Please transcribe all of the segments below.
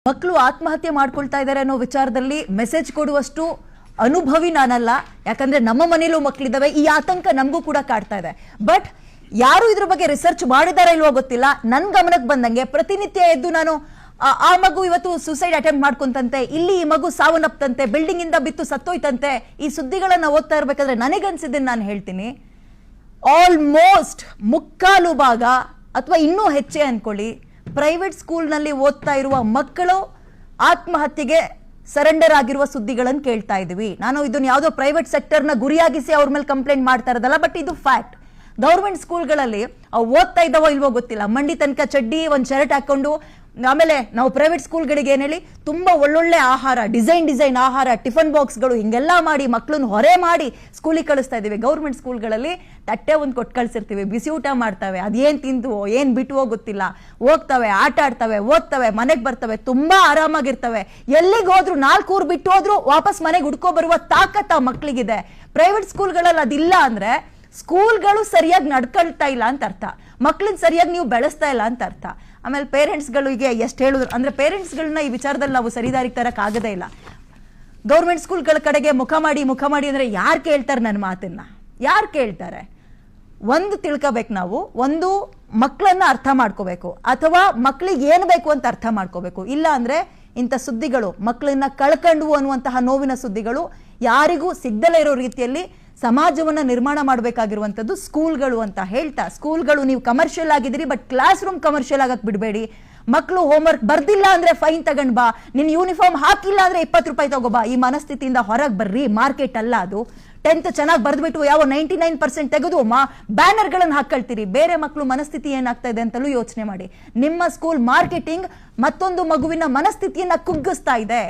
ಮಕ್ಕಳು ಆತ್ಮಹತ್ಯೆ ಮಾಡ್ಕೊಳ್ತಾ ಇದ್ದಾರೆ ಅನ್ನೋ ವಿಚಾರದಲ್ಲಿ ಮೆಸೇಜ್ ಕೊಡುವಷ್ಟು ಅನುಭವಿ ನಾನಲ್ಲ. ಯಾಕಂದ್ರೆ ನಮ್ಮ ಮನೆಯಲ್ಲೂ ಮಕ್ಕಳಿದ್ದಾವೆ, ಈ ಆತಂಕ ನಮಗೂ ಕೂಡ ಕಾಡ್ತಾ ಇದೆ. ಬಟ್ ಯಾರು ಇದ್ರ ಬಗ್ಗೆ ರಿಸರ್ಚ್ ಮಾಡಿದಾರ ಇಲ್ವೋ ಗೊತ್ತಿಲ್ಲ. ನನ್ ಗಮನಕ್ಕೆ ಬಂದಂಗೆ ಪ್ರತಿನಿತ್ಯ ಎದ್ದು ನಾನು ಆ ಮಗು ಇವತ್ತು ಸೂಸೈಡ್ ಅಟೆಂಪ್ಟ್ ಮಾಡ್ಕೊಂತಂತೆ, ಇಲ್ಲಿ ಈ ಮಗು ಸಾವನ್ನಪ್ಪಂತೆ, ಬಿಲ್ಡಿಂಗ್ ಇಂದ ಬಿತ್ತು ಸತ್ತೋಯ್ತಂತೆ, ಈ ಸುದ್ದಿಗಳನ್ನ ಓದ್ತಾ ಇರ್ಬೇಕಾದ್ರೆ ನನಗನ್ಸಿದ್ದನ್ನು ನಾನು ಹೇಳ್ತೀನಿ. ಆಲ್ಮೋಸ್ಟ್ ಮುಕ್ಕಾಲು ಭಾಗ ಅಥವಾ ಇನ್ನೂ ಹೆಚ್ಚೇ ಅನ್ಕೊಳ್ಳಿ, ಪ್ರೈವೇಟ್ ಸ್ಕೂಲ್ನಲ್ಲಿ ಓದ್ತಾ ಇರುವ ಮಕ್ಕಳು ಆತ್ಮಹತ್ಯೆಗೆ ಸರೆಂಡರ್ ಆಗಿರುವ ಸುದ್ದಿಗಳನ್ನು ಕೇಳ್ತಾ ಇದೀವಿ. ನಾನು ಇದನ್ನ ಯಾವುದೋ ಪ್ರೈವೇಟ್ ಸೆಕ್ಟರ್ನ ಗುರಿಯಾಗಿಸಿ ಅವ್ರ ಮೇಲೆ ಕಂಪ್ಲೇಂಟ್ ಮಾಡ್ತಾ ಇರೋದಲ್ಲ, ಬಟ್ ಇದು ಫ್ಯಾಕ್ಟ್. ಗೌರ್ಮೆಂಟ್ ಸ್ಕೂಲ್ಗಳಲ್ಲಿ ಓದ್ತಾ ಇದ್ದಾವೋ ಇಲ್ವೋ ಗೊತ್ತಿಲ್ಲ, ಮಂಡಿ ತನಕ ಚಡ್ಡಿ ಒಂದು ಶರ್ಟ್ ಹಾಕೊಂಡು, ಆಮೇಲೆ ನಾವು ಪ್ರೈವೇಟ್ ಸ್ಕೂಲ್ಗಳಿಗೆ ಏನ್ ಹೇಳಿ ತುಂಬಾ ಒಳ್ಳೊಳ್ಳೆ ಆಹಾರ, ಡಿಸೈನ್ ಆಹಾರ, ಟಿಫನ್ ಬಾಕ್ಸ್ಗಳು ಹಿಂಗೆಲ್ಲ ಮಾಡಿ ಮಕ್ಕಳನ್ನ ಹೊರೆ ಮಾಡಿ ಸ್ಕೂಲಿಗೆ ಕಳಿಸ್ತಾ ಇದೀವಿ. ಗೌರ್ಮೆಂಟ್ ಸ್ಕೂಲ್ಗಳಲ್ಲಿ ತಟ್ಟೆ ಒಂದು ಕೊಟ್ಟು ಕಳ್ಸಿರ್ತೀವಿ, ಬಿಸಿ ಊಟ ಮಾಡ್ತವೆ, ಅದೇನ್ ತಿಂದುವೋ ಏನ್ ಬಿಟ್ಟುವೋ ಗೊತ್ತಿಲ್ಲ, ಹೋಗ್ತವೆ, ಆಟ ಆಡ್ತವೆ, ಓದ್ತವೆ, ಮನೆಗೆ ಬರ್ತವೆ, ತುಂಬಾ ಆರಾಮಾಗಿರ್ತವೆ. ಎಲ್ಲಿಗೆ ಹೋದ್ರು 4 ಊರು ಬಿಟ್ಟು ಹೋದ್ರು ವಾಪಸ್ ಮನೆಗೆ ಹುಡ್ಕೋ ಬರುವ ತಾಕತ್ ಆ ಮಕ್ಕಳಿಗಿದೆ. ಪ್ರೈವೇಟ್ ಸ್ಕೂಲ್ಗಳಲ್ಲಿ ಅದಿಲ್ಲ ಅಂದ್ರೆ ಸ್ಕೂಲ್ಗಳು ಸರಿಯಾಗಿ ನಡ್ಕೊಳ್ತಾ ಇಲ್ಲ ಅಂತ ಅರ್ಥ, ಮಕ್ಕಳನ್ನ ಸರಿಯಾಗಿ ನೀವು ಬೆಳೆಸ್ತಾ ಇಲ್ಲ ಅಂತ ಅರ್ಥ. ಆಮೇಲೆ ಪೇರೆಂಟ್ಸ್ಗಳಿಗೆ ಎಷ್ಟು ಹೇಳಿದ್ರು ಅಂದ್ರೆ ಪೇರೆಂಟ್ಸ್ಗಳನ್ನ ಈ ವಿಚಾರದಲ್ಲಿ ನಾವು ಸರಿದಾರಿಗೆ ತರಕ್ ಆಗದೇ ಇಲ್ಲ. ಗೌರ್ಮೆಂಟ್ ಸ್ಕೂಲ್ಗಳ ಕಡೆಗೆ ಮುಖ ಮಾಡಿ ಅಂದ್ರೆ ಯಾರು ಕೇಳ್ತಾರೆ ನನ್ನ ಮಾತನ್ನ? ಯಾರು ಕೇಳ್ತಾರೆ? ಒಂದು ತಿಳ್ಕೋಬೇಕು ನಾವು, ಒಂದು ಮಕ್ಕಳನ್ನ ಅರ್ಥ ಮಾಡ್ಕೋಬೇಕು, ಅಥವಾ ಮಕ್ಕಳಿಗೆ ಏನು ಬೇಕು ಅಂತ ಅರ್ಥ ಮಾಡ್ಕೋಬೇಕು. ಇಲ್ಲ ಅಂದ್ರೆ ಇಂಥ ಸುದ್ದಿಗಳು ಮಕ್ಕಳನ್ನ ಕಳ್ಕೊಂಡ್ವು ಅನ್ನುವಂತಹ ನೋವಿನ ಸುದ್ದಿಗಳು ಯಾರಿಗೂ ಸಿಗ್ದಲೇ ಇರೋ ರೀತಿಯಲ್ಲಿ ಸಮಾಜವನ್ನ ನಿರ್ಮಾಣ ಮಾಡಬೇಕಾಗಿರುವಂತದ್ದು ಸ್ಕೂಲ್ಗಳು ಅಂತ ಹೇಳ್ತಾ, ಸ್ಕೂಲ್ಗಳು ನೀವು ಕಮರ್ಷಿಯಲ್ ಆಗಿದ್ದೀರಿ, ಬಟ್ ಕ್ಲಾಸ್ ರೂಮ್ ಕಮರ್ಷಿಯಲ್ ಆಗಕ್ ಬಿಡಬೇಡಿ. ಮಕ್ಕಳು ಹೋಮ್ವರ್ಕ್ ಬರ್ದಿಲ್ಲ ಅಂದ್ರೆ ಫೈನ್ ತಗೊಂಡ್ ಬಾ, ನಿನ್ ಯೂನಿಫಾರ್ಮ್ ಹಾಕಿಲ್ಲ ಅಂದ್ರೆ 20 ರೂಪಾಯಿ ತಗೋಬಾ, ಈ ಮನಸ್ಥಿತಿಯಿಂದ ಹೊರಗೆ ಬರ್ರಿ. ಮಾರ್ಕೆಟ್ ಅಲ್ಲ ಅದು. 10th ಚೆನ್ನಾಗಿ ಬರ್ದ್ಬಿಟ್ಟು ಯಾವ 99% ತೆಗೆದು ಬ್ಯಾನರ್ ಗಳನ್ನ ಹಾಕೊಳ್ತೀರಿ. ಬೇರೆ ಮಕ್ಕಳು ಮನಸ್ಥಿತಿ ಏನಾಗ್ತಾ ಇದೆ ಅಂತಲೂ ಯೋಚನೆ ಮಾಡಿ. ನಿಮ್ಮ ಸ್ಕೂಲ್ ಮಾರ್ಕೆಟಿಂಗ್ ಮತ್ತೊಂದು ಮಗುವಿನ ಮನಸ್ಥಿತಿಯನ್ನ ಕುಗ್ಗಿಸ್ತಾ ಇದೆ.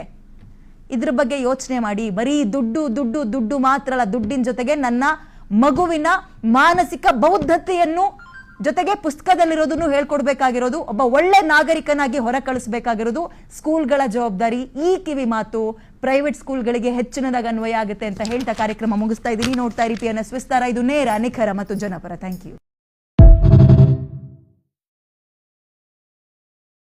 ಇದ್ರ ಬಗ್ಗೆ ಯೋಚನೆ ಮಾಡಿ. ಬರೀ ದುಡ್ಡು ಮಾತ್ರ ಅಲ್ಲ, ದುಡ್ಡಿನ ಜೊತೆಗೆ ನನ್ನ ಮಗುವಿನ ಮಾನಸಿಕ ಬೌದ್ಧತೆಯನ್ನು ಜೊತೆಗೆ ಪುಸ್ತಕದಲ್ಲಿರೋದನ್ನು ಹೇಳ್ಕೊಡ್ಬೇಕಾಗಿರೋದು, ಒಬ್ಬ ಒಳ್ಳೆ ನಾಗರಿಕನಾಗಿ ಹೊರ ಕಳಿಸ್ಬೇಕಾಗಿರೋದು ಸ್ಕೂಲ್ಗಳ ಜವಾಬ್ದಾರಿ. ಈ ಕಿವಿ ಮಾತು ಪ್ರೈವೇಟ್ ಸ್ಕೂಲ್ಗಳಿಗೆ ಹೆಚ್ಚಿನದಾಗಿ ಅನ್ವಯ ಆಗುತ್ತೆ ಅಂತ ಹೇಳ್ತಾ ಕಾರ್ಯಕ್ರಮ ಮುಗಿಸ್ತಾ ಇದ್ದೀನಿ. ನೋಡ್ತಾ ಇರಿ PNS ವಿಸ್ತಾರ. ಇದು ನೇರ, ನಿಖರ ಮತ್ತು ಜನಪರ. Thank you.